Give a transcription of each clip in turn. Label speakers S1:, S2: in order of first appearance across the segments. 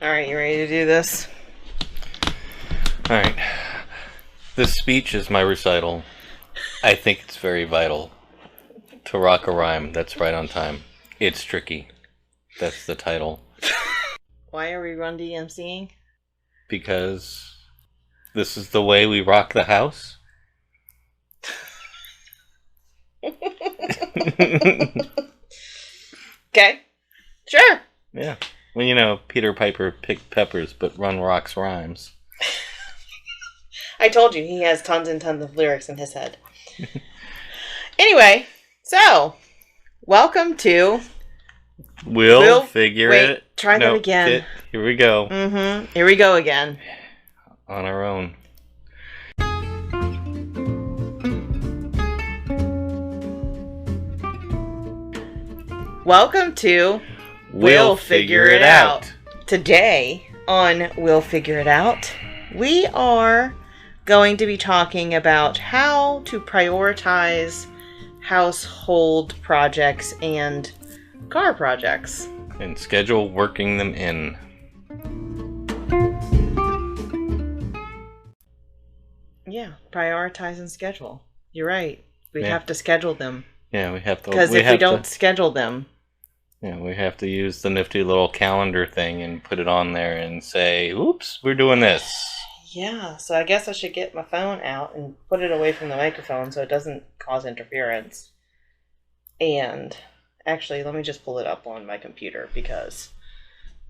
S1: Alright, you ready to do this?
S2: Alright. This speech is my recital. I think it's very vital to rock a rhyme that's right on time. It's tricky. That's the title.
S1: Why are we Run DMCing?
S2: Because this is the way we rock the house.
S1: Okay. Sure.
S2: Yeah. Well, you know, Peter Piper picked peppers, but Run rocks rhymes.
S1: I told you, he has tons and tons of lyrics in his head. Anyway, so, welcome to...
S2: We'll figure it.
S1: Try that again.
S2: Here we go.
S1: Here we go again.
S2: On our own.
S1: Welcome to
S2: We'll Figure It Out.
S1: Today on We'll Figure It Out, we are going to be talking about how to prioritize household projects and car projects.
S2: And schedule working them in.
S1: Yeah, prioritize and schedule. You're right. We have to schedule them.
S2: Yeah, we have to.
S1: Because if we don't schedule them...
S2: Yeah, we have to use the nifty little calendar thing and put it on there and say, oops, we're doing this.
S1: Yeah, so I guess I should get my phone out and put it away from the microphone so it doesn't cause interference. And actually, let me just pull it up on my computer because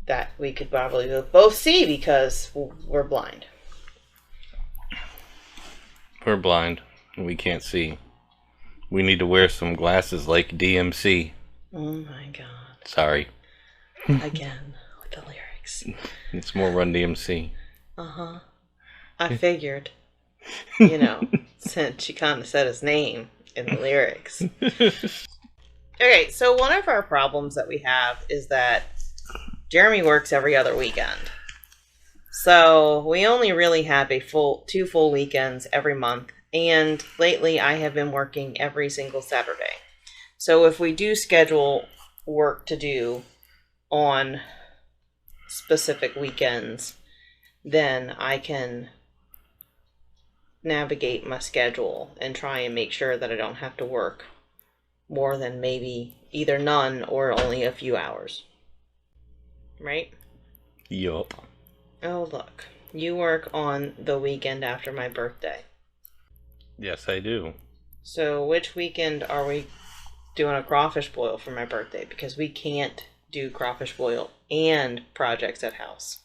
S1: that we could probably both see because we're blind.
S2: We're blind and we can't see. We need to wear some glasses like DMC.
S1: Oh my god.
S2: Sorry.
S1: Again, with the lyrics.
S2: It's more Run DMC.
S1: Uh-huh. I figured, you know, since she kind of said his name in the lyrics. Okay, so one of our problems that we have is that Jeremy works every other weekend. So we only really have two full weekends every month. And lately I have been working every single Saturday. So if we do schedule work to do on specific weekends, then I can navigate my schedule and try and make sure that I don't have to work more than maybe either none or only a few hours. Right?
S2: Yup.
S1: Oh, look. You work on the weekend after my birthday.
S2: Yes, I do.
S1: So which weekend are we doing a crawfish boil for my birthday? Because we can't do crawfish boil and projects at house.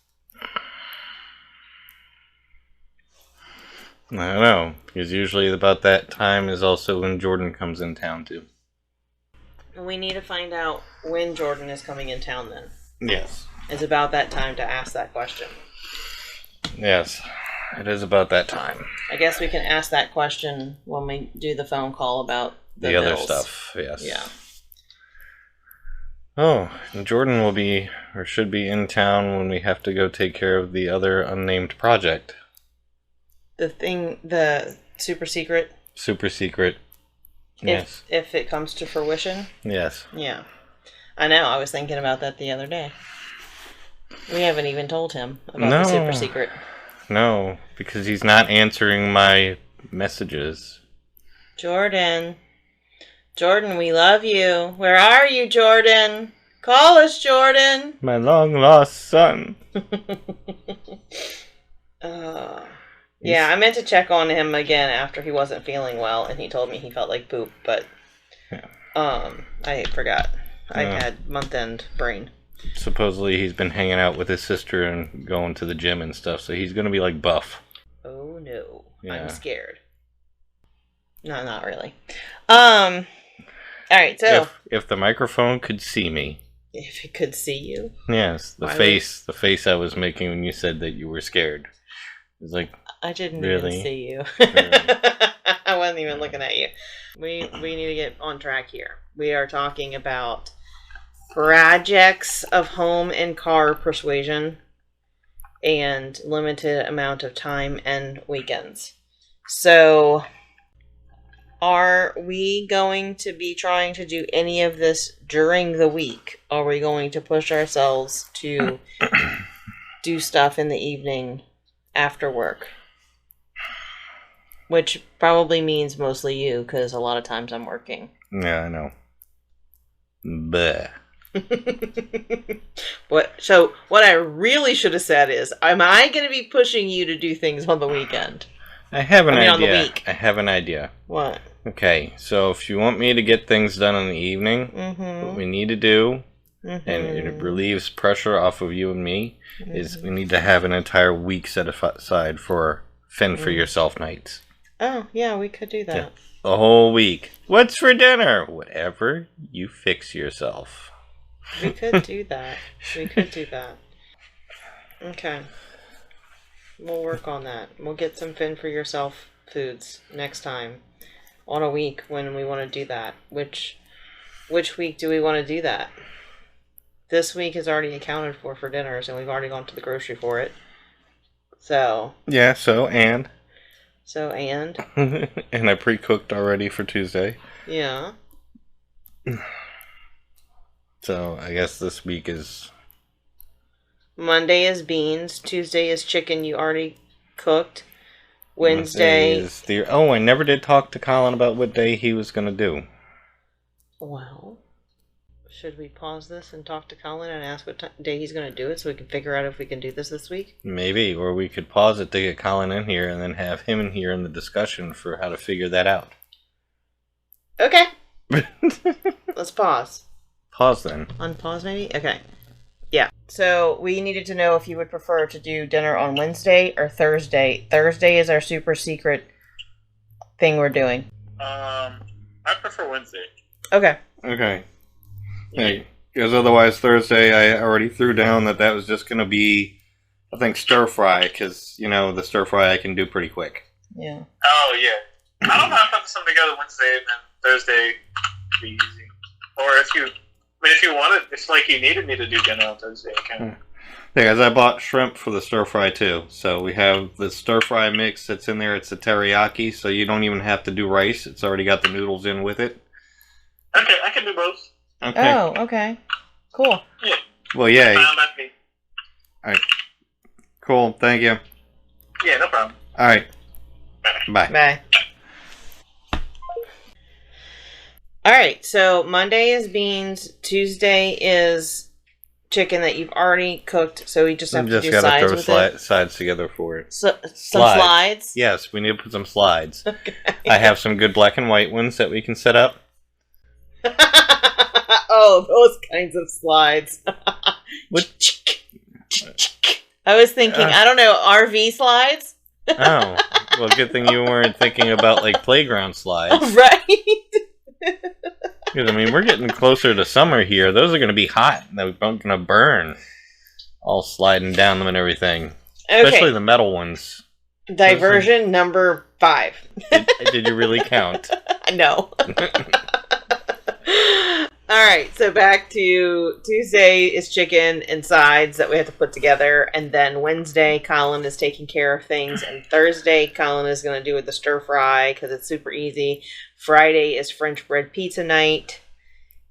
S2: I don't know, because usually about that time is also when Jordan comes in town too.
S1: And we need to find out when Jordan is coming in town then.
S2: Yes.
S1: It's about that time to ask that question.
S2: Yes, it is about that time.
S1: I guess we can ask that question when we do the phone call about the
S2: other
S1: bills.
S2: stuff, yes.
S1: Yeah.
S2: Oh, and Jordan will be, or should be in town when we have to go take care of the other unnamed project.
S1: The super secret?
S2: Super secret. Yes.
S1: If it comes to fruition?
S2: Yes.
S1: Yeah. I know, I was thinking about that the other day. We haven't even told him about the super secret.
S2: No, because he's not answering my messages.
S1: Jordan, we love you. Where are you, Jordan? Call us, Jordan.
S2: My long-lost son.
S1: Yeah, I meant to check on him again after he wasn't feeling well, and he told me he felt like poop, but I forgot. I had month-end brain.
S2: Supposedly he's been hanging out with his sister and going to the gym and stuff, so he's going to be like buff.
S1: Oh no,
S2: yeah.
S1: I'm scared. No, not really. Alright, so...
S2: If the microphone could see me.
S1: If it could see you?
S2: Yes, the face I was making when you said that you were scared. It was like,
S1: I didn't
S2: really?
S1: even see you.
S2: Really?
S1: I wasn't even looking at you. We need to get on track here. We are talking about projects of home and car persuasion and limited amount of time and weekends. So, are we going to be trying to do any of this during the week? Are we going to push ourselves to do stuff in the evening after work. Which probably means mostly you, because a lot of times I'm working.
S2: Yeah, I know. Bleh.
S1: What I really should have said is, am I going to be pushing you to do things on the weekend?
S2: I have an idea.
S1: On the week.
S2: I have an idea.
S1: What?
S2: Okay, so if you want me to get things done in the evening, what we need to do, and it relieves pressure off of you and me, is we need to have an entire week set aside for fend for yourself nights.
S1: Oh, yeah, we could do that.
S2: Yeah. The whole week. What's for dinner? Whatever you fix yourself.
S1: We could do that. Okay. We'll work on that. We'll get some fend for yourself foods next time on a week when we want to do that. Which week do we want to do that? This week is already accounted for dinners, and we've already gone to the grocery for it. So.
S2: Yeah, and I pre-cooked already for Tuesday.
S1: Yeah.
S2: So I guess this week is...
S1: Monday is beans. Tuesday is chicken you already cooked. Wednesday
S2: is I never did talk to Colin about what day he was going to do.
S1: Well, should we pause this and talk to Colin and ask what day he's going to do it so we can figure out if we can do this week?
S2: Maybe, or we could pause it to get Colin in here and then have him in here in the discussion for how to figure that out.
S1: Okay. Let's pause.
S2: Pause then.
S1: Unpause maybe? Okay. Yeah. So we needed to know if you would prefer to do dinner on Wednesday or Thursday. Thursday is our super secret thing we're doing.
S3: I prefer Wednesday.
S1: Okay.
S2: Okay. Hey, because otherwise Thursday I already threw down that was just going to be, I think, stir fry, because, the stir fry I can do pretty quick.
S1: Yeah.
S3: Oh, yeah. I don't mind putting something together Wednesday and then Thursday be easy. Or if you want it, it's like you needed me to do dinner on Thursday, I can.
S2: Yeah, guys, I bought shrimp for the stir fry too. So we have the stir fry mix that's in there. It's a teriyaki, so you don't even have to do rice. It's already got the noodles in with it.
S3: Okay, I can do both.
S2: Okay.
S1: Oh, okay. Cool.
S3: Yeah.
S2: Well, yay.
S3: Alright.
S2: Cool. Thank you.
S3: Yeah, no problem.
S2: Alright. Bye.
S1: Bye. Alright, so Monday is beans. Tuesday is chicken that you've already cooked, so we just have to do sides with it.
S2: Sides together for it.
S1: So, some slides?
S2: Yes, we need to put some slides.
S1: Okay.
S2: I have some good black and white ones that we can set up.
S1: Oh, those kinds of slides.
S2: What?
S1: I was thinking, I don't know, RV slides?
S2: Oh, well, good thing you weren't thinking about, playground slides.
S1: Right?
S2: Because, we're getting closer to summer here. Those are going to be hot. They're going to burn. All sliding down them and everything.
S1: Okay.
S2: Especially the metal ones.
S1: Diversion number 5.
S2: Did you really count?
S1: No. Alright, so back to Tuesday is chicken and sides that we have to put together. And then Wednesday, Colin is taking care of things. And Thursday, Colin is going to do it the stir fry because it's super easy. Friday is French bread pizza night.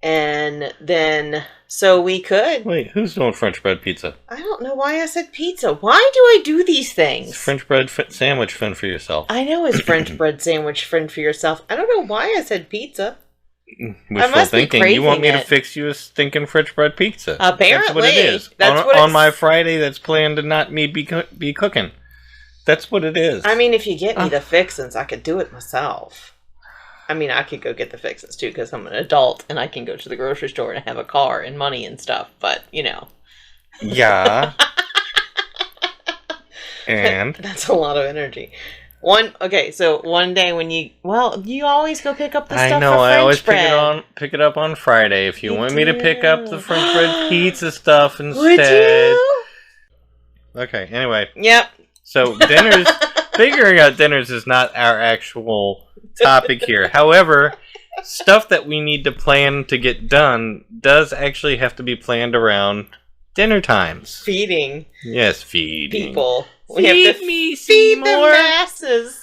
S1: And then, so we could...
S2: Wait, who's doing French bread pizza?
S1: I don't know why I said pizza. Why do I do these things?
S2: It's French bread sandwich fend for yourself.
S1: I know it's French bread sandwich fend for yourself. I don't know why I said pizza.
S2: Wishful thinking. You want me to fix you a stinking French bread pizza?
S1: Apparently.
S2: That's what it is. On my Friday that's planned to not me be cooking. That's what it is.
S1: If you get me the fixins, I could do it myself. I could go get the fixins too because I'm an adult and I can go to the grocery store and have a car and money and stuff. But,
S2: Yeah. And?
S1: That's a lot of energy. So one day when you always go pick up the stuff for French bread. I know, I always
S2: pick it up on Friday. If you want me to pick up the French bread pizza stuff instead.
S1: Would you?
S2: Okay, anyway.
S1: Yep.
S2: So figuring out dinners is not our actual topic here. However, stuff that we need to plan to get done does actually have to be planned around dinner times.
S1: Feeding.
S2: Yes, feeding.
S1: People. We have to feed the masses.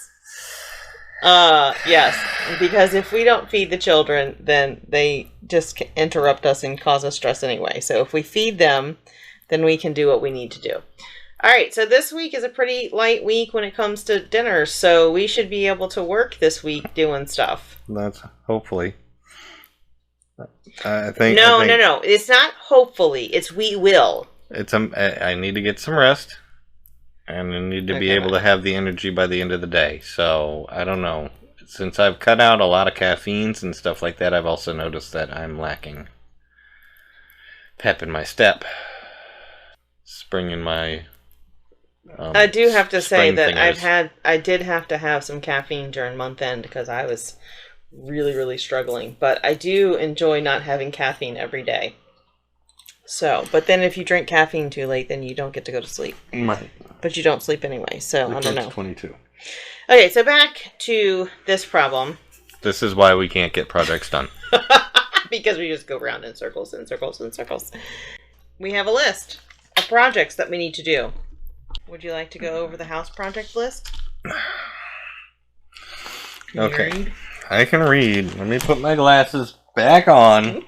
S1: Yes, because if we don't feed the children, then they just interrupt us and cause us stress anyway. So if we feed them, then we can do what we need to do. All right, so this week is a pretty light week when it comes to dinner, so we should be able to work this week doing stuff.
S2: That's hopefully. I think.
S1: No. It's not hopefully. It's we will.
S2: I need to get some rest, and I need to be able to have the energy by the end of the day. So I don't know. Since I've cut out a lot of caffeines and stuff like that, I've also noticed that I'm lacking pep in my step, spring in my.
S1: I do have to say that I did have to have some caffeine during month end because I was really, really struggling. But I do enjoy not having caffeine every day. So, but then if you drink caffeine too late, then you don't get to go to sleep.
S2: Right.
S1: But you don't sleep anyway, so I don't know.
S2: 22.
S1: Okay, so back to this problem.
S2: This is why we can't get projects done.
S1: Because we just go around in circles and circles and circles. We have a list of projects that we need to do. Would you like to go over the house project list?
S2: Okay. Read? I can read. Let me put my glasses back on.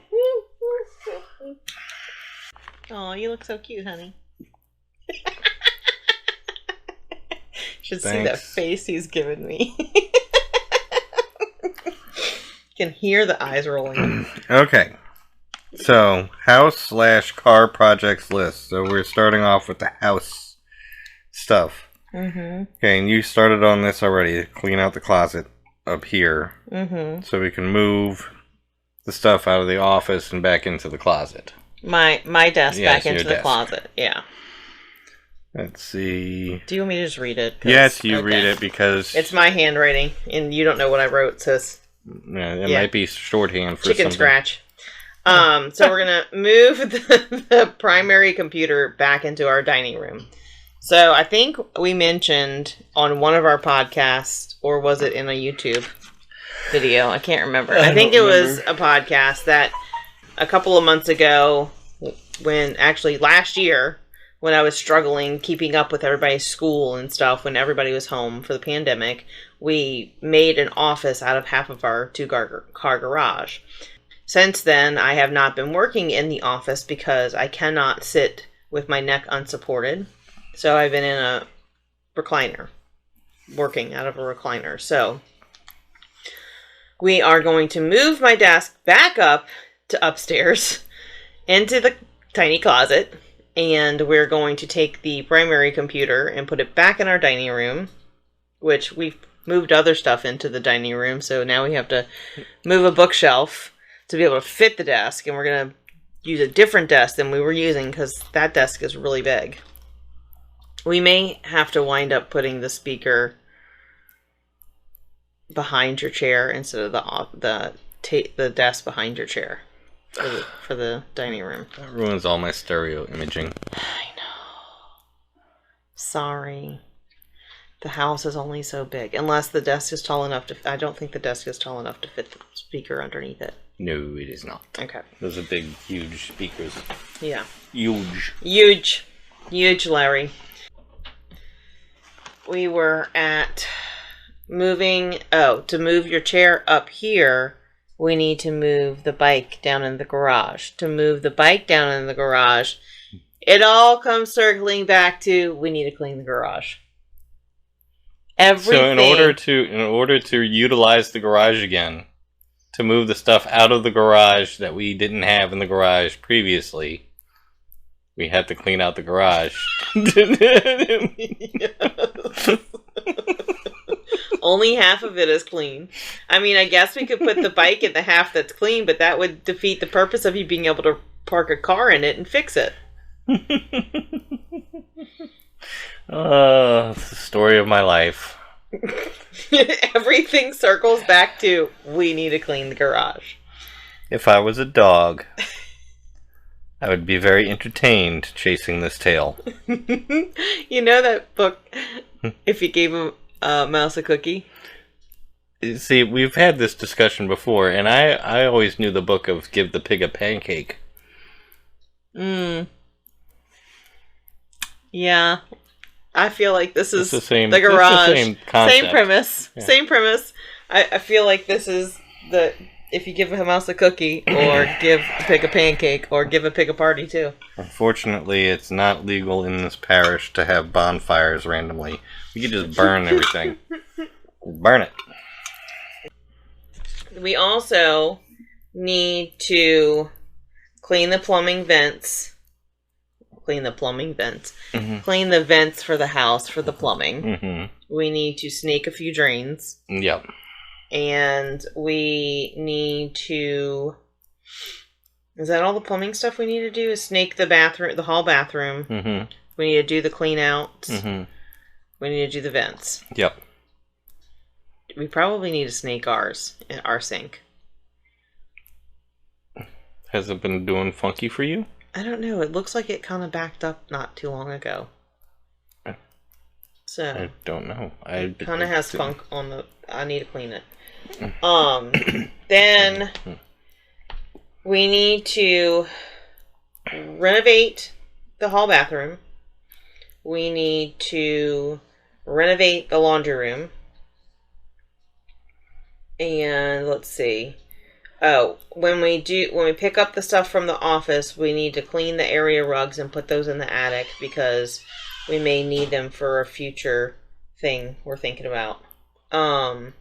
S1: Oh, you look so cute, honey. Should
S2: Thanks.
S1: see that face he's given me. Can hear the eyes rolling.
S2: Okay. So, house/car projects list. So we're starting off with the house stuff.
S1: Mm-hmm.
S2: Okay, and you started on this already. Clean out the closet up here.
S1: Mm-hmm.
S2: So we can move the stuff out of the office and back into the closet.
S1: My desk back into the closet. Yeah.
S2: Let's see.
S1: Do you want me to just read it?
S2: Yes, you read it because...
S1: It's my handwriting, and you don't know what I wrote, sis.
S2: Yeah, it might be shorthand for
S1: chicken
S2: something.
S1: Scratch. So we're going to move the primary computer back into our dining room. So I think we mentioned on one of our podcasts, or was it in a YouTube video? I can't remember. I think it was a podcast that a couple of months ago, last year, when I was struggling keeping up with everybody's school and stuff, when everybody was home for the pandemic, we made an office out of half of our two-car garage. Since then, I have not been working in the office because I cannot sit with my neck unsupported. So I've been in a recliner, working out of a recliner. So we are going to move my desk back up to upstairs into the tiny closet. And we're going to take the primary computer and put it back in our dining room, which we've moved other stuff into the dining room. So now we have to move a bookshelf to be able to fit the desk. And we're going to use a different desk than we were using because that desk is really big. We may have to wind up putting the speaker behind your chair instead of the desk behind your chair for the dining room.
S2: That ruins all my stereo imaging.
S1: I know. Sorry. The house is only so big. Unless the desk is tall enough to... I don't think the desk is tall enough to fit the speaker underneath it.
S2: No, it is not.
S1: Okay.
S2: Those are big, huge speakers.
S1: Yeah.
S2: Huge.
S1: Huge, Larry. We were at moving... Oh, to move your chair up here, we need to move the bike down in the garage. To move the bike down in the garage, it all comes circling back to we need to clean the garage. Everything.
S2: So in order to utilize the garage again, to move the stuff out of the garage that we didn't have in the garage previously, we had to clean out the garage.
S1: Only half of it is clean. I mean, I guess we could put the bike in the half that's clean, but that would defeat the purpose of you being able to park a car in it and fix it.
S2: It's the story of my life.
S1: Everything circles back to we need to clean the garage.
S2: If I was a dog, I would be very entertained chasing this tail.
S1: You know that book, If You Gave a Mouse a Cookie?
S2: See, we've had this discussion before, and I always knew the book of Give the Pig a Pancake.
S1: Yeah. I feel like this is
S2: the same,
S1: garage.
S2: It's the same concept.
S1: Same premise. Yeah. Same premise. I feel like this is the if you give a mouse a cookie, or give a pig a pancake, or give a pig a party too.
S2: Unfortunately, it's not legal in this parish to have bonfires randomly. We could just burn everything. Burn it.
S1: We also need to clean the plumbing vents. Clean the plumbing vents. Mm-hmm. Clean the vents for the house for the plumbing. Mm-hmm. We need to snake a few drains.
S2: Yep.
S1: And we need to... Is that all the plumbing stuff we need to do? Is snake the bathroom, the hall bathroom. Mm-hmm. We need to do the clean outs. Mm-hmm. We need to do the vents.
S2: Yep.
S1: We probably need to snake ours in our sink.
S2: Has it been doing funky for you?
S1: I don't know. It looks like it kind of backed up not too long ago. So
S2: I don't know.
S1: It kind of has funk on the... I need to clean it. Then we need to renovate the hall bathroom. We need to renovate the laundry room. And let's see. Oh, when we pick up the stuff from the office, we need to clean the area rugs and put those in the attic because we may need them for a future thing we're thinking about. I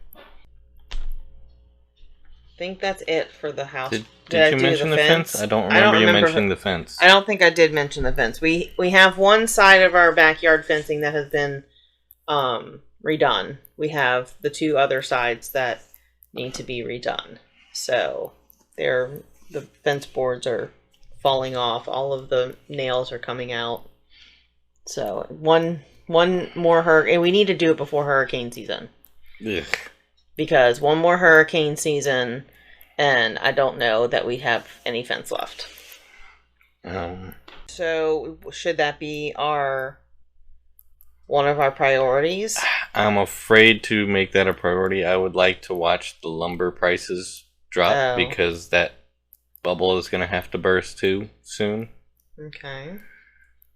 S1: think that's it for the house.
S2: Did you mention the fence? I don't remember you mentioning the fence.
S1: I don't think I did mention the fence. We have one side of our backyard fencing that has been redone. We have the two other sides that need to be redone. So the fence boards are falling off. All of the nails are coming out. So one more hurricane. We need to do it before hurricane season.
S2: Ugh.
S1: Because one more hurricane season, and I don't know that we have any fence left. So should that be one of our priorities?
S2: I'm afraid to make that a priority. I would like to watch the lumber prices drop because that bubble is going to have to burst too soon.
S1: Okay.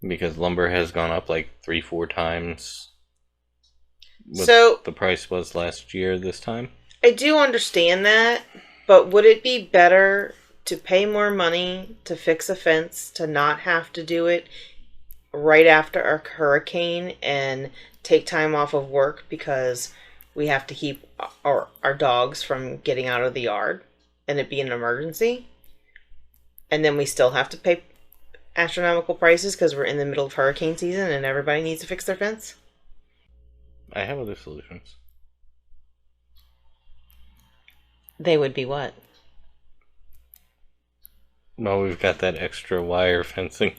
S1: Because
S2: lumber has gone up like 3-4 times what the price was last year this time.
S1: I do understand that, but would it be better to pay more money to fix a fence, to not have to do it right after a hurricane and take time off of work because we have to keep our dogs from getting out of the yard and it be an emergency, and then we still have to pay astronomical prices because we're in the middle of hurricane season and everybody needs to fix their fence?
S2: I have other solutions.
S1: They would be what?
S2: Well, we've got that extra wire fencing.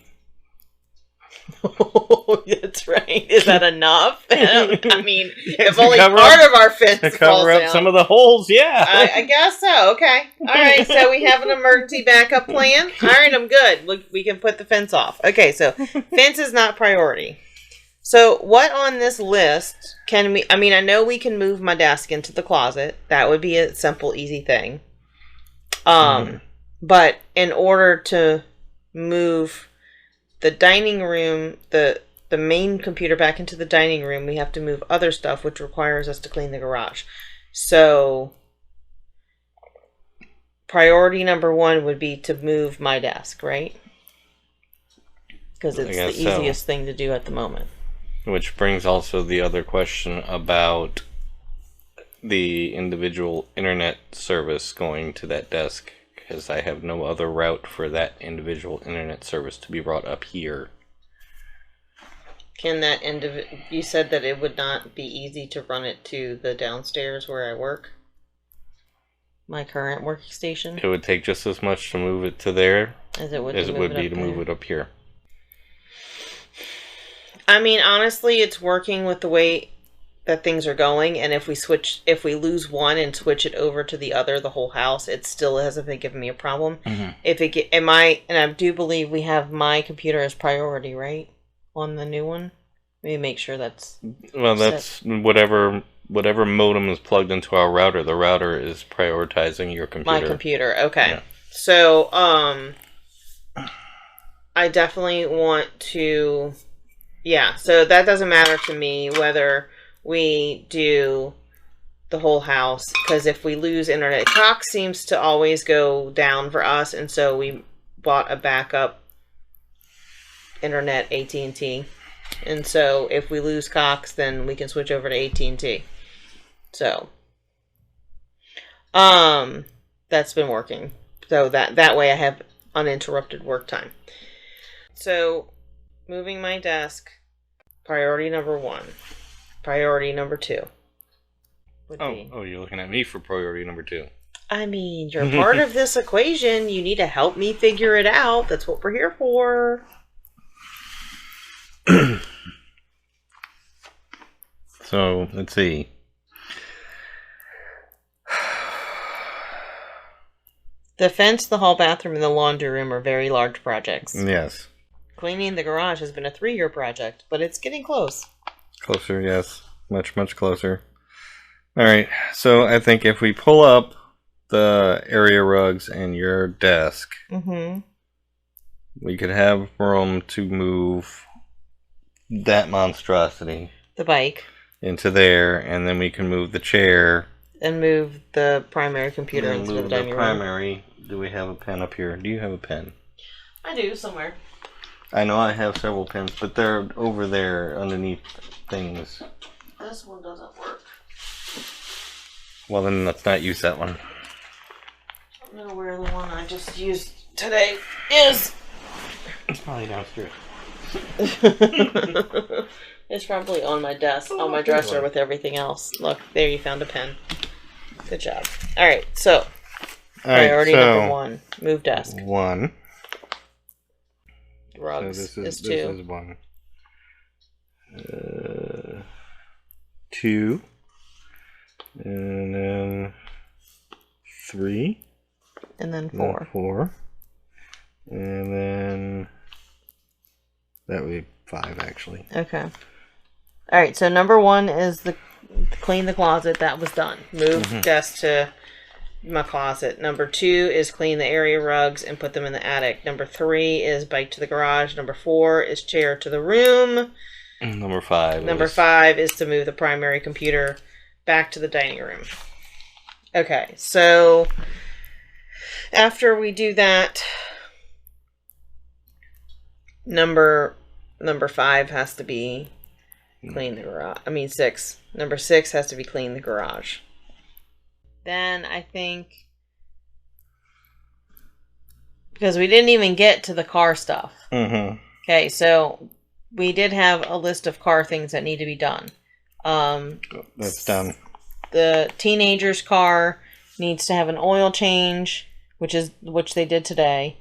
S1: Oh, that's right. Is that enough? I mean, if only part of our fence
S2: to cover up some of the holes, yeah.
S1: I guess so. Okay. All right. So we have an emergency backup plan. All right, I'm good. We can put the fence off. Okay. So fence is not priority. So what on this list can we? I mean, I know we can move my desk into the closet. That would be a simple, easy thing. But in order to move the dining room, the main computer back into the dining room, we have to move other stuff, which requires us to clean the garage. So priority number 1 would be to move my desk, right? Because it's the easiest thing to do at the moment.
S2: Which brings also the other question about the individual internet service going to that desk. Because I have no other route for that individual internet service to be brought up here.
S1: Can that you said that it would not be easy to run it to the downstairs where I work? My current workstation?
S2: It would take just as much to move it to there
S1: as it would
S2: be to move it up here.
S1: I mean, honestly, it's working with the way that things are going, and if we lose one and switch it over to the other, the whole house, it still hasn't been giving me a problem. Mm-hmm. And I do believe we have my computer as priority, right, on the new one. Let me make sure that's
S2: that's whatever modem is plugged into our router. The router is prioritizing your computer.
S1: My computer, okay. Yeah. So I definitely want to. Yeah, so that doesn't matter to me whether we do the whole house, because if we lose internet, Cox seems to always go down for us, and so we bought a backup internet AT&T, and so if we lose Cox, then we can switch over to AT&T. So that's been working, so that way I have uninterrupted work time. So moving my desk, priority number 1. Priority number 2 would be...
S2: Oh, you're looking at me for priority number 2.
S1: I mean, you're part of this equation. You need to help me figure it out. That's what we're here for.
S2: So, let's see.
S1: The fence, the hall bathroom, and the laundry room are very large projects.
S2: Yes.
S1: Cleaning the garage has been a 3-year project, but it's getting close.
S2: Closer, yes. Much, much closer. Alright, so I think if we pull up the area rugs and your desk, we could have room to move that monstrosity.
S1: The bike.
S2: Into there, and then we can move the chair.
S1: And move the primary computer into the dining room.
S2: Primary. Do we have a pen up here? Do you have a pen?
S1: I do, somewhere.
S2: I know I have several pens, but they're over there underneath things.
S1: This one doesn't work.
S2: Well, then let's not use that one.
S1: I don't know where the one I just used today is.
S2: It's probably downstairs.
S1: It's probably on my desk, on my dresser with everything else. Look, there you found a pen. Good job. Alright, so. Priority number 1. Move desk.
S2: 1.
S1: Rugs
S2: so
S1: is 2.
S2: This is 1. 2. And then 3.
S1: And then 4.
S2: 4. And then that would be 5, actually.
S1: Okay. Alright, so number 1 is the clean the closet. That was done. Move desk to my closet. Number 2 is clean the area rugs and put them in the attic. Number 3 is bike to the garage. Number 4 is chair to the room.
S2: Number 5.
S1: Number 5 is to move the primary computer back to the dining room. Okay, so after we do that, number 5 has to be clean the garage. 6. Number 6 has to be clean the garage. Then I think, because we didn't even get to the car stuff. Okay, so we did have a list of car things that need to be done.
S2: That's done.
S1: The teenager's car needs to have an oil change, which they did today.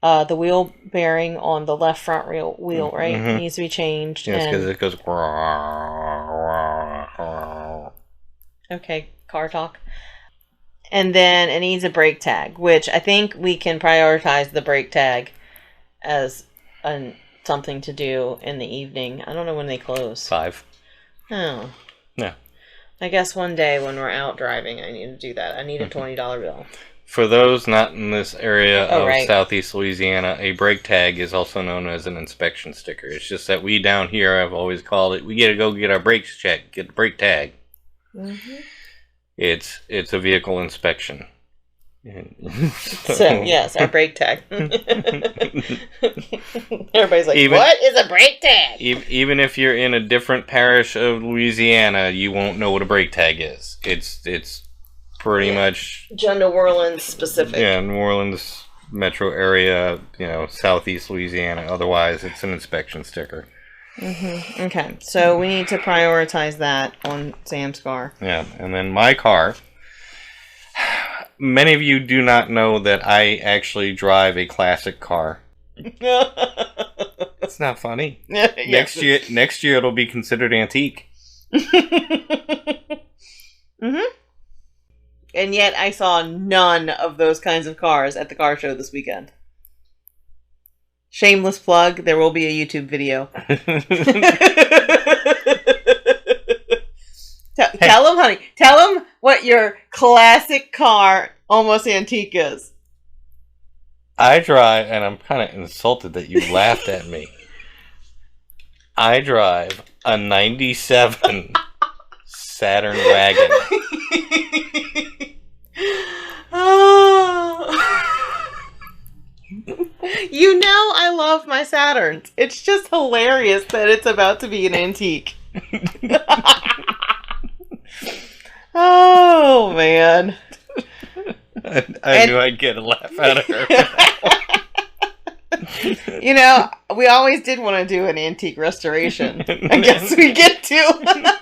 S1: The wheel bearing on the left front wheel, right, needs to be changed.
S2: Yes, because it goes.
S1: Okay, car talk. And then it needs a brake tag, which I think we can prioritize the brake tag as something to do in the evening. I don't know when they close.
S2: 5.
S1: Oh.
S2: Yeah.
S1: I guess one day when we're out driving, I need to do that. I need a $20 bill.
S2: For those not in this area of Southeast Louisiana, a brake tag is also known as an inspection sticker. It's just that we down here have always called it, we gotta go get our brakes checked, get the brake tag. It's a vehicle inspection.
S1: So, yes, our brake tag. Everybody's like, what is a brake tag?
S2: Even if you're in a different parish of Louisiana, you won't know what a brake tag is. It's pretty much...
S1: New Orleans specific.
S2: Yeah, New Orleans metro area, Southeast Louisiana. Otherwise, it's an inspection sticker.
S1: Okay, so we need to prioritize that on Sam's car.
S2: Yeah, and then my car... Many of you do not know that I actually drive a classic car. It's not funny. Next year it'll be considered antique.
S1: And yet I saw none of those kinds of cars at the car show this weekend. Shameless plug, there will be a YouTube video. Tell him, honey. Tell him what your classic car, almost antique, is.
S2: I drive, and I'm kind of insulted that you laughed at me. I drive a 97 Saturn wagon.
S1: Oh. You know I love my Saturns. It's just hilarious that it's about to be an antique. Oh, man.
S2: I knew I'd get a laugh out of her.
S1: You know, we always did want to do an antique restoration. I guess we get to.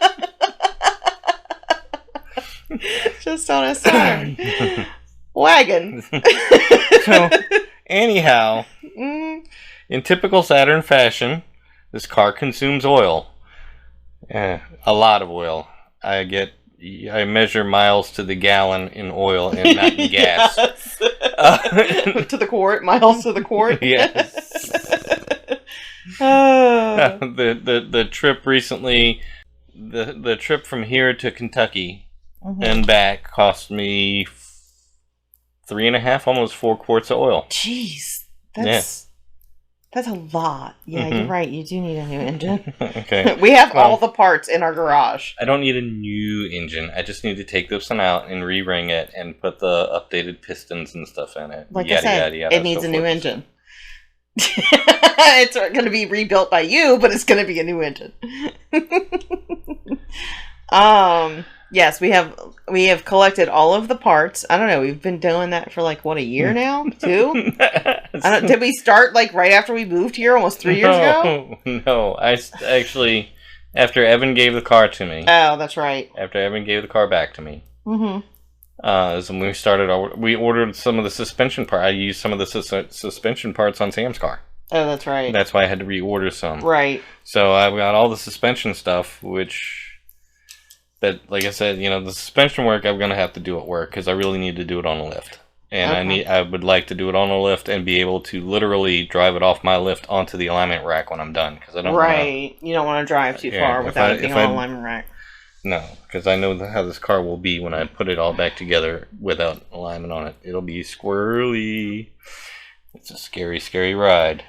S1: Just on a Saturn. Wagon.
S2: So, anyhow, in typical Saturn fashion, this car consumes oil. A lot of oil. I measure miles to the gallon in oil and not in gas.
S1: To the quart, miles to the quart.
S2: Yes. The trip recently, the trip from here to Kentucky and back cost me 3.5, almost 4 quarts of oil.
S1: Jeez, that's a lot. Yeah, you're right. You do need a new engine.
S2: Okay.
S1: We have all the parts in our garage.
S2: I don't need a new engine. I just need to take this one out and re-ring it and put the updated pistons and stuff in it.
S1: Like I said, it needs a new engine. It's going to be rebuilt by you, but it's going to be a new engine. Yes, we have collected all of the parts. I don't know. We've been doing that for like what, a year now, 2? Did we start like right after we moved here, almost 3 years ago?
S2: No, I actually, after Evan gave the car to me.
S1: Oh, that's right.
S2: After Evan gave the car back to me. Is when we started. We ordered some of the suspension parts. I used some of the suspension parts on Sam's car.
S1: Oh, that's right.
S2: That's why I had to reorder some.
S1: Right.
S2: So I've got all the suspension stuff, that, like I said, the suspension work I'm gonna have to do at work because I really need to do it on a lift, and I would like to do it on a lift and be able to literally drive it off my lift onto the alignment rack when I'm done because I don't. Right.
S1: You don't want to drive too far without it being on the alignment rack.
S2: No, because I know how this car will be when I put it all back together without alignment on it. It'll be squirrely. It's a scary, scary ride.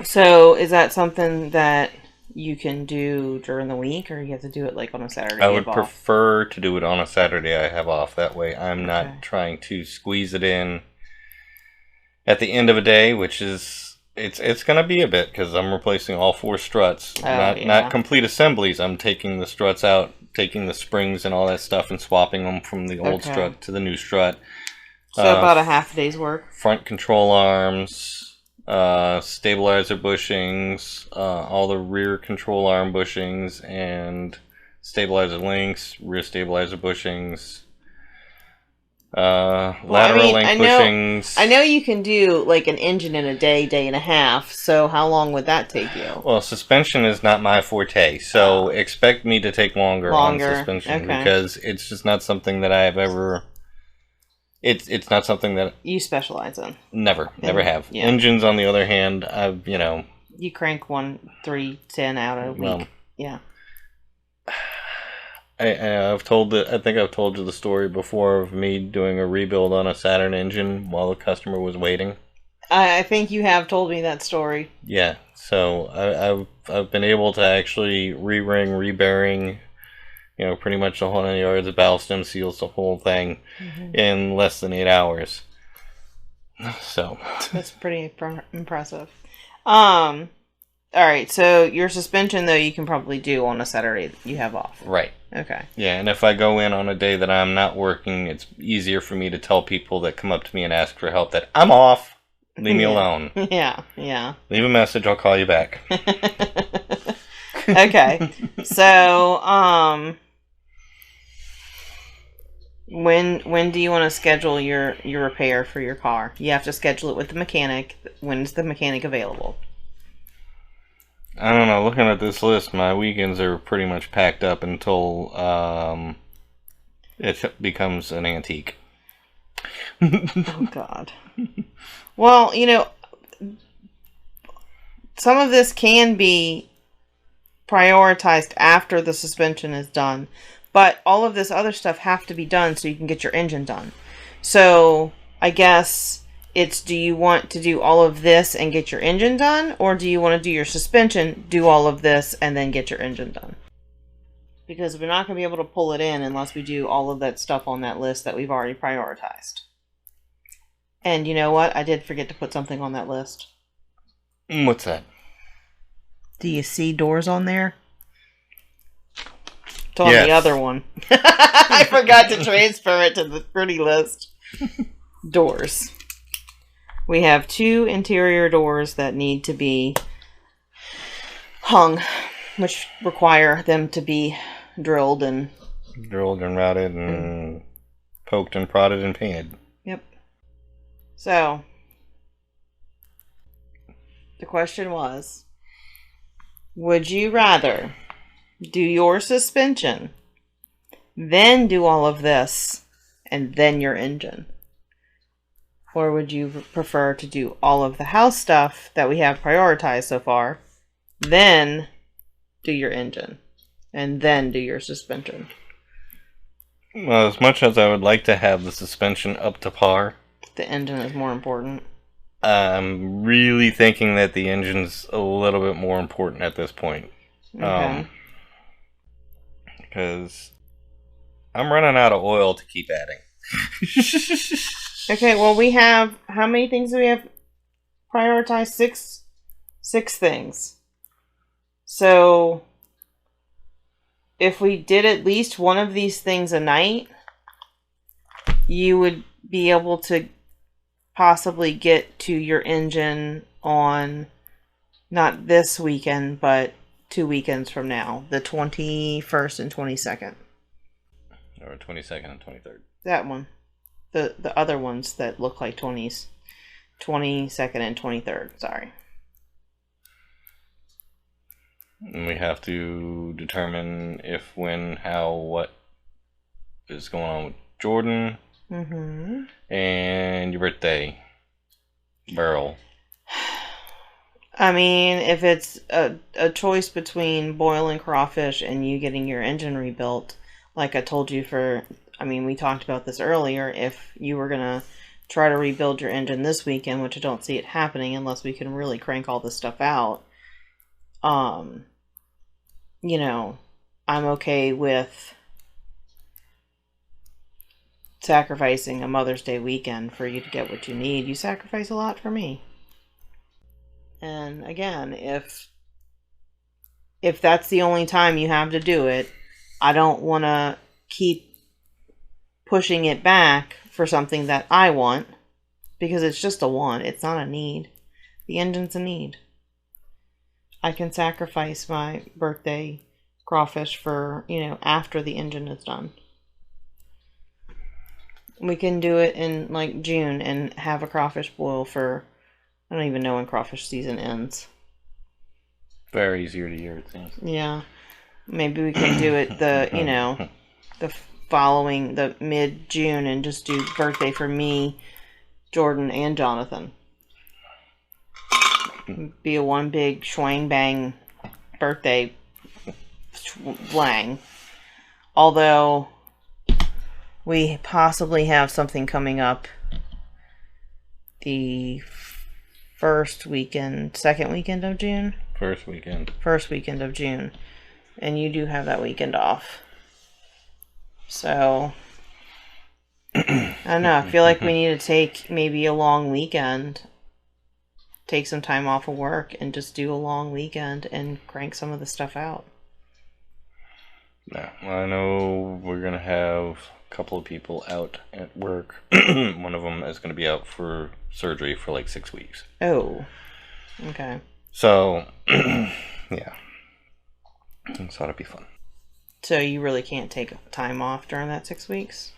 S1: So, is that something that you can do during the week, or you have to do it like on a Saturday?
S2: I would prefer to do it on a Saturday I have off. That way I'm not trying to squeeze it in at the end of a day, which is, it's going to be a bit because I'm replacing all 4 struts. Not complete assemblies. I'm taking the struts out, taking the springs and all that stuff and swapping them from the old strut to the new strut.
S1: So about a half a day's work.
S2: Front control arms, stabilizer bushings, all the rear control arm bushings, and stabilizer links, rear stabilizer bushings, lateral link bushings.
S1: I know you can do like an engine in a day, day and a half, so how long would that take you?
S2: Well, suspension is not my forte, so expect me to take longer on suspension because it's just not something that I have ever... It's not something that...
S1: You specialize in.
S2: Never have. Yeah. Engines, on the other hand, I've,
S1: You crank 1, 3, 10 out a week. Well, yeah.
S2: I think I've told you the story before of me doing a rebuild on a Saturn engine while the customer was waiting.
S1: I think you have told me that story.
S2: Yeah, so I've been able to actually re-ring, re-bearing... pretty much the whole 9 yards of valve stem seals, the whole thing, in less than 8 hours. So
S1: that's pretty impressive. All right, so your suspension though you can probably do on a Saturday that you have off.
S2: Right.
S1: Okay.
S2: Yeah, and if I go in on a day that I'm not working, it's easier for me to tell people that come up to me and ask for help that I'm off. Leave me alone. Yeah. Leave a message. I'll call you back.
S1: Okay. So, when do you want to schedule your repair for your car? You have to schedule it with the mechanic. When is the mechanic available?
S2: I don't know. Looking at this list, my weekends are pretty much packed up until it becomes an antique.
S1: Oh, God. Well, some of this can be prioritized after the suspension is done, but all of this other stuff have to be done so you can get your engine done. So I guess it's, do you want to do all of this and get your engine done, or do you want to do your suspension, do all of this, and then get your engine done? Because we're not going to be able to pull it in unless we do all of that stuff on that list that we've already prioritized. And you know what? I did forget to put something on that list.
S2: What's that?
S1: Do you see doors on there? It's on the other one. I forgot to transfer it to the pretty list. Doors. We have 2 interior doors that need to be hung, which require them to be drilled and
S2: routed and poked and prodded and painted.
S1: Yep. So, the question was, would you rather do your suspension, then do all of this, and then your engine? Or would you prefer to do all of the house stuff that we have prioritized so far, then do your engine, and then do your suspension?
S2: Well, as much as I would like to have the suspension up to par,
S1: the engine is more important.
S2: I'm really thinking that the engine's a little bit more important at this point.
S1: Okay.
S2: Because I'm running out of oil to keep adding.
S1: Okay, well, we have... How many things do we have prioritized? 6 things. So, if we did at least one of these things a night, you would be able to possibly get to your engine on not this weekend, but 2 weekends from now, the 21st and 22nd.
S2: Or 22nd and 23rd.
S1: That one. The other ones that look like 20s. 22nd and 23rd, sorry.
S2: And we have to determine if, when, how, what is going on with Jordan.
S1: Mm-hmm.
S2: And your birthday. Burl.
S1: I mean, if it's a choice between boiling crawfish and you getting your engine rebuilt, like I told you we talked about this earlier, if you were going to try to rebuild your engine this weekend, which I don't see it happening unless we can really crank all this stuff out, I'm okay with sacrificing a Mother's Day weekend for you to get what you need. You sacrifice a lot for me. And again, if that's the only time you have to do it, I don't want to keep pushing it back for something that I want, because it's just a want. It's not a need. The engine's a need. I can sacrifice my birthday crawfish for, after the engine is done. We can do it in June and have a crawfish boil for, I don't even know when crawfish season ends.
S2: Varies year to year, it seems.
S1: Yeah. Maybe we can do it the following, the mid-June, and just do birthday for me, Jordan, and Jonathan. Be a one big schwang bang birthday blang. Although we possibly have something coming up the second weekend of June? First weekend of June. And you do have that weekend off. So, I don't know. I feel like we need to take maybe a long weekend. Take some time off of work and just do a long weekend and crank some of the stuff out.
S2: Yeah, I know we're going to have a couple of people out at work. One of them is going to be out for surgery for 6 weeks.
S1: Oh, okay.
S2: So, yeah. So that'll be fun.
S1: So you really can't take time off during that 6 weeks?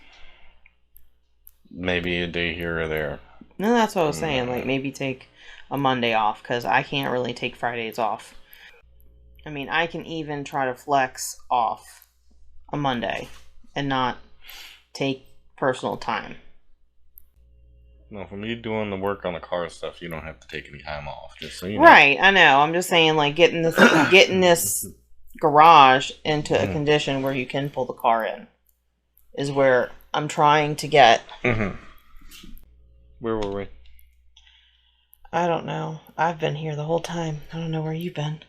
S2: Maybe a day here or there.
S1: No, that's what I was saying. Maybe take a Monday off, because I can't really take Fridays off. I mean, I can even try to flex off a Monday and not take personal time.
S2: No, for me doing the work on the car stuff, you don't have to take any time off. Just so you know.
S1: Right, I know. I'm just saying, getting this garage into a condition where you can pull the car in is where I'm trying to get.
S2: Mm-hmm. Where were we?
S1: I don't know. I've been here the whole time. I don't know where you've been.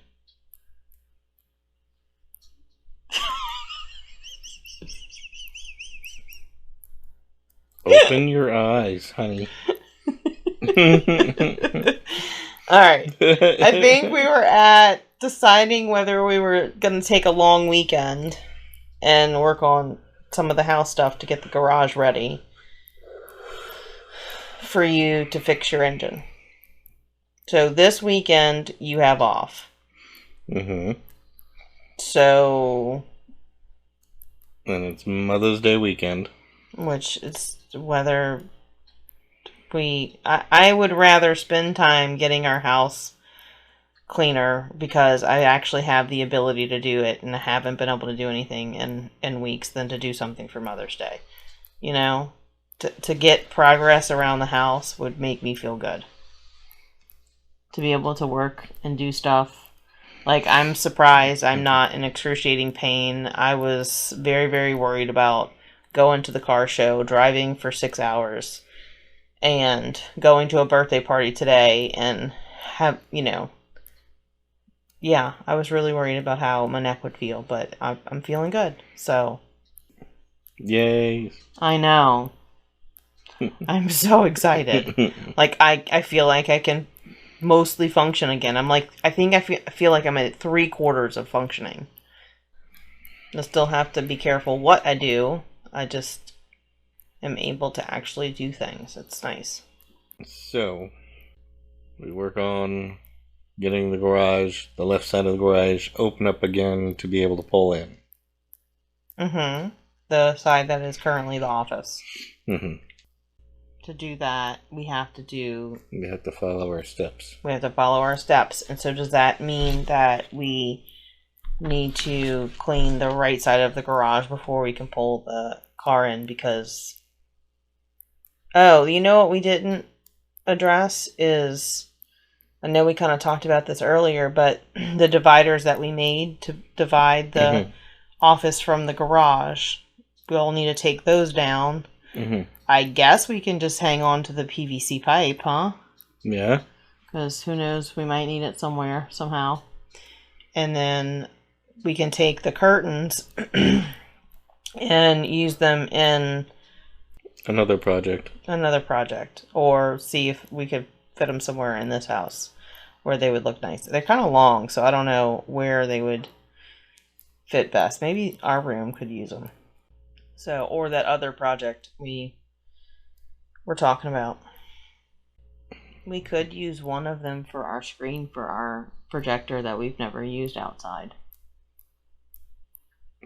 S2: Open your eyes, honey.
S1: Alright. I think we were at deciding whether we were going to take a long weekend and work on some of the house stuff to get the garage ready for you to fix your engine. So this weekend you have off.
S2: Mm-hmm.
S1: So...
S2: And it's Mother's Day weekend.
S1: Which is whether I would rather spend time getting our house cleaner because I actually have the ability to do it and I haven't been able to do anything in weeks than to do something for Mother's Day. You know? To get progress around the house would make me feel good. To be able to work and do stuff. Like, I'm surprised I'm not in excruciating pain. I was very, very worried about going to the car show, driving for 6 hours, and going to a birthday party today and have, yeah, I was really worried about how my neck would feel, but I'm feeling good, so.
S2: Yay.
S1: I know. I'm so excited. Like, I feel like I can mostly function again. I feel like I'm at 3/4 of functioning. I still have to be careful what I do. I just am able to actually do things. It's nice.
S2: So, we work on getting the garage, the left side of the garage, open up again to be able to pull in.
S1: Mm-hmm. The side that is currently the office.
S2: Mm-hmm.
S1: To do that, we have to
S2: follow our steps.
S1: We have to follow our steps. And so does that mean that we need to clean the right side of the garage before we can pull the car in? Because, you know what we didn't address is, I know we kind of talked about this earlier, but the dividers that we made to divide the office from the garage, we'll need to take those down. Mm-hmm. I guess we can just hang on to the PVC pipe, huh?
S2: Yeah.
S1: Because who knows, we might need it somewhere, somehow. And then we can take the curtains and use them in...
S2: Another project.
S1: Or see if we could fit them somewhere in this house where they would look nice. They're kind of long, so I don't know where they would fit best. Maybe our room could use them. So, or that other project we're talking about. We could use one of them for our screen for our projector that we've never used outside.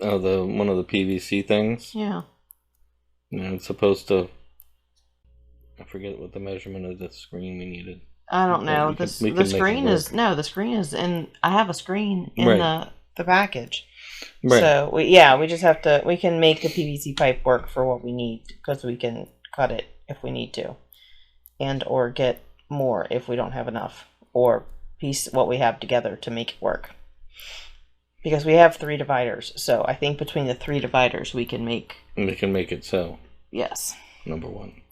S2: Oh, one of the PVC things?
S1: Yeah.
S2: Yeah, it's supposed to... I forget what the measurement of the screen we needed.
S1: I don't know. The screen is in... I have a screen in the package. Right. So, we just have to... We can make the PVC pipe work for what we need, because we can cut it if we need to. And or get more if we don't have enough. Or piece what we have together to make it work. Because we have 3 dividers. So, I think between the 3 dividers we can make...
S2: We can make it so.
S1: Yes.
S2: Number 1.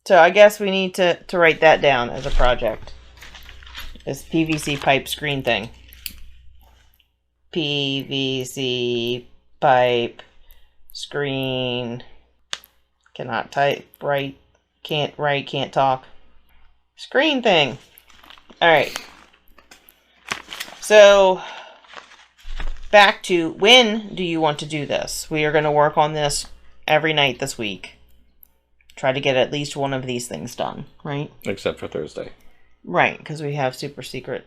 S1: So, I guess we need to write that down as a project. This PVC pipe screen thing. PVC pipe screen. Cannot type, write, can't talk. Screen thing. Alright. So, back to when do you want to do this? We are going to work on this every night this week. Try to get at least one of these things done, right?
S2: Except for Thursday.
S1: Right, because we have super secret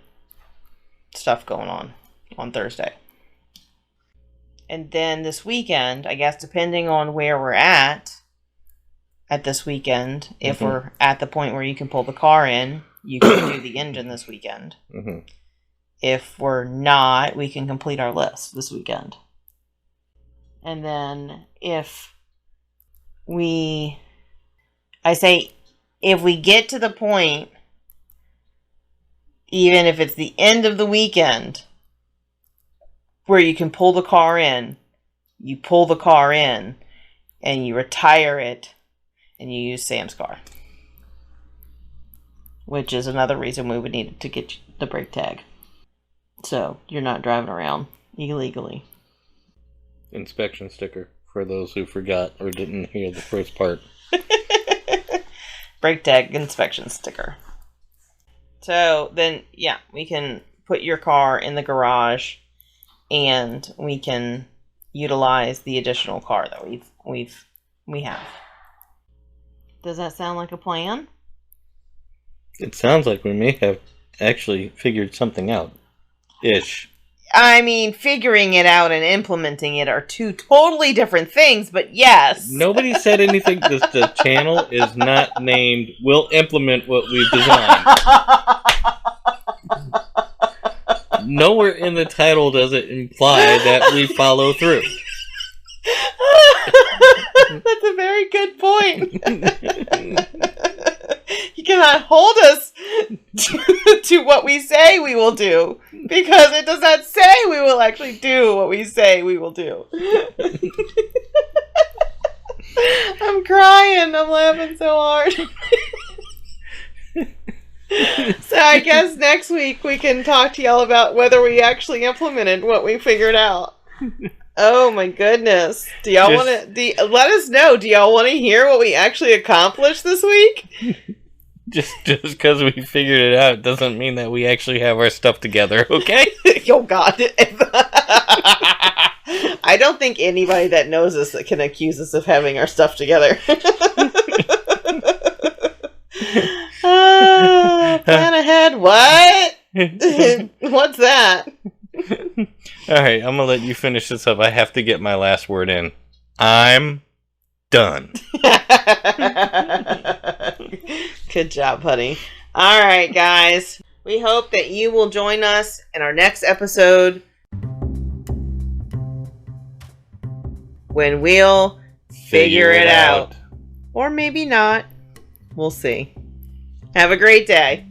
S1: stuff going on Thursday. And then this weekend, I guess depending on where we're at this weekend, if we're at the point where you can pull the car in, you can do the engine this weekend. Mm-hmm. If we're not, we can complete our list this weekend. And then if we get to the point, even if it's the end of the weekend, where you can pull the car in, you pull the car in, and you retire it, and you use Sam's car. Which is another reason we would need to get the brake tag. So, you're not driving around illegally.
S2: Inspection sticker for those who forgot or didn't hear the first part.
S1: Brake tag inspection sticker. So then, yeah, we can put your car in the garage, and we can utilize the additional car that we have. Does that sound like a plan?
S2: It sounds like we may have actually figured something out. Ish.
S1: I mean, figuring it out and implementing it are two totally different things, but yes.
S2: Nobody said anything. The channel is not named We'll Implement What We've Designed. Nowhere in the title does it imply that we follow through.
S1: That's a very good point. You cannot hold us to what we say we will do, because it does not say we will actually do what we say we will do. I'm crying. I'm laughing so hard. So I guess next week we can talk to y'all about whether we actually implemented what we figured out. Oh my goodness. Do y'all want to let us know, do y'all want to hear what we actually accomplished this week?
S2: Just because we figured it out doesn't mean that we actually have our stuff together, okay?
S1: Oh God. I don't think anybody that knows us can accuse us of having our stuff together. Plan ahead. What? What's that?
S2: Alright, I'm gonna let you finish this up. I have to get my last word in. I'm done.
S1: Good job, honey. Alright, guys. We hope that you will join us in our next episode when we'll figure it out. Or maybe not. We'll see. Have a great day.